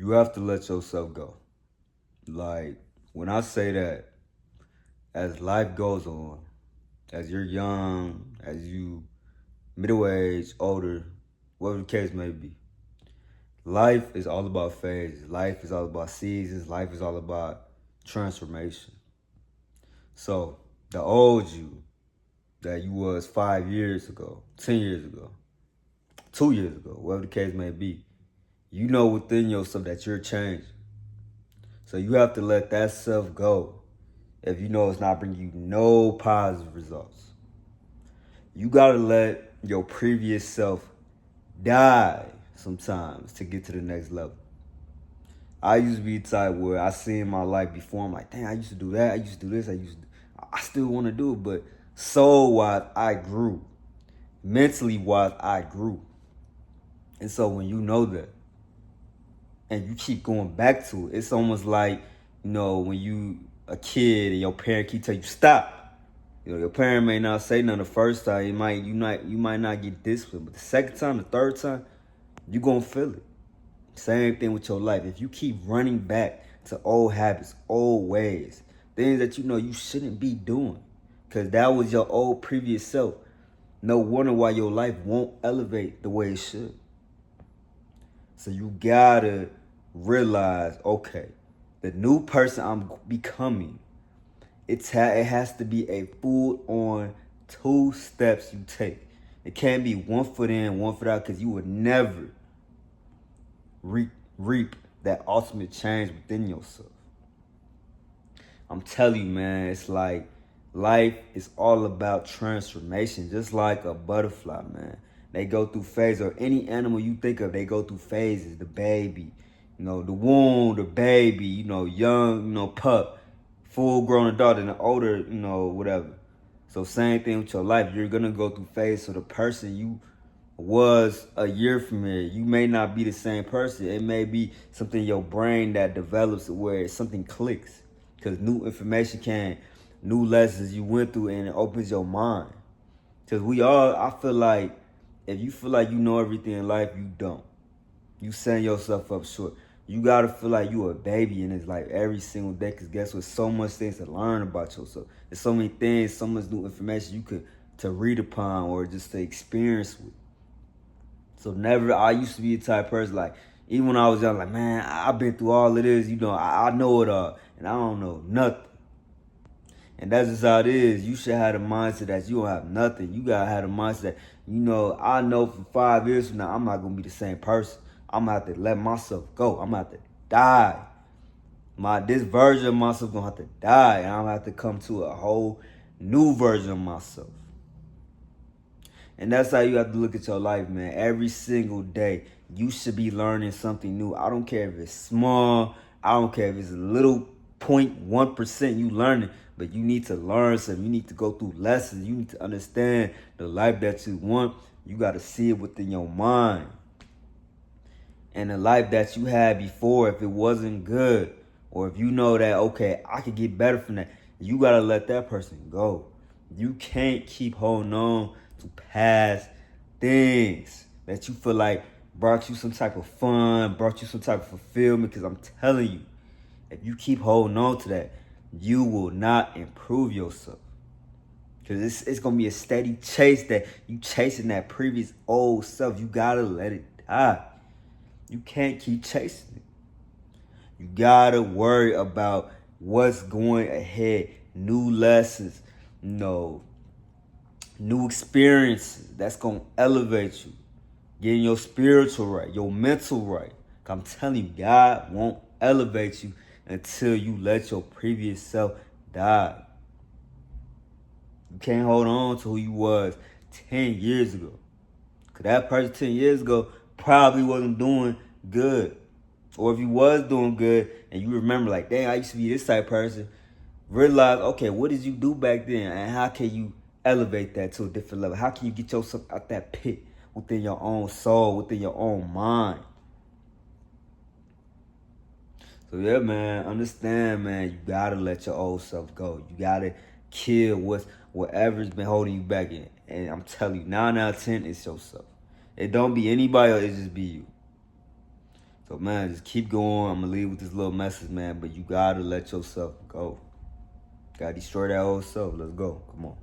You have to let yourself go. Like, when I say that, as life goes on, as you're young, as you middle age, older, whatever the case may be, life is all about phases. Life is all about seasons. Life is all about transformation. So, the old you that you was 5 years ago, 10 years ago, 2 years ago, whatever the case may be, you know within yourself that you're changing. So you have to let that self go if you know it's not bringing you no positive results. You gotta let your previous self die sometimes to get to the next level. I used to be the type where I see in my life before, I'm like, dang, I used to do that, I used to do this, I still want to do it, but soul wise, I grew. Mentally wise, I grew. And so when you know that, and you keep going back to it, it's almost like, when you a kid and your parent keep telling you stop. Your parent may not say nothing the first time. You might not get disciplined, but the second time, the third time, you gonna feel it. Same thing with your life. If you keep running back to old habits, old ways, things that you know you shouldn't be doing, because that was your old previous self, no wonder why your life won't elevate the way it should. So you gotta realize, okay, the new person I'm becoming, it has to be a full on 2 steps you take. It can't be 1 foot in, 1 foot out, because you would never reap that ultimate change within yourself. I'm telling you, man, it's like life is all about transformation, just like a butterfly, man. They go through phases, or any animal you think of, they go through phases. The baby, the womb, the baby, young, pup, full grown adult, and the older, whatever. So same thing with your life. You're gonna go through phases. So the person you was a year from here, you may not be the same person. It may be something in your brain that develops where something clicks. Because new information new lessons you went through, and it opens your mind. Because I feel like, if you feel like you know everything in life, you don't. You setting yourself up short. You gotta feel like you a baby in this life every single day. Because guess what? So much things to learn about yourself. There's so many things, so much new information you could to read upon or just to experience with. So never, I used to be the type of person, like, even when I was young, like, man, I've been through all of this, I know it all, and I don't know nothing. And that's just how it is. You should have the mindset that you don't have nothing. You gotta have the mindset, I know for 5 years from now, I'm not gonna be the same person. I'm gonna have to let myself go. I'm gonna have to die. This version of myself gonna have to die, and I'm gonna have to come to a whole new version of myself. And that's how you have to look at your life, man. Every single day, you should be learning something new. I don't care if it's small. I don't care if it's a little 0.1% you learning, but you need to learn something. You need to go through lessons. You need to understand the life that you want. You got to see it within your mind. And the life that you had before, if it wasn't good, or if you know that, okay, I could get better from that, you got to let that person go. You can't keep holding on to past things that you feel like brought you some type of fun, brought you some type of fulfillment. Because I'm telling you, if you keep holding on to that, you will not improve yourself. Because it's going to be a steady chase that you chasing that previous old self. You got to let it die. You can't keep chasing it. You got to worry about what's going ahead, new lessons, new experiences that's going to elevate you, getting your spiritual right, your mental right. I'm telling you, God won't elevate you until you let your previous self die. You can't hold on to who you was 10 years ago. Because that person 10 years ago probably wasn't doing good. Or if you was doing good and you remember, like, dang, I used to be this type of person, realize, okay, what did you do back then? And how can you elevate that to a different level? How can you get yourself out that pit within your own soul, within your own mind? So yeah, man, understand, man, you gotta let your old self go. You gotta kill whatever's been holding you back in. And I'm telling you, 9 out of 10 is yourself. It don't be anybody else, it just be you. So, man, just keep going. I'm going to leave with this little message, man. But you got to let yourself go. Got to destroy that old self. Let's go. Come on.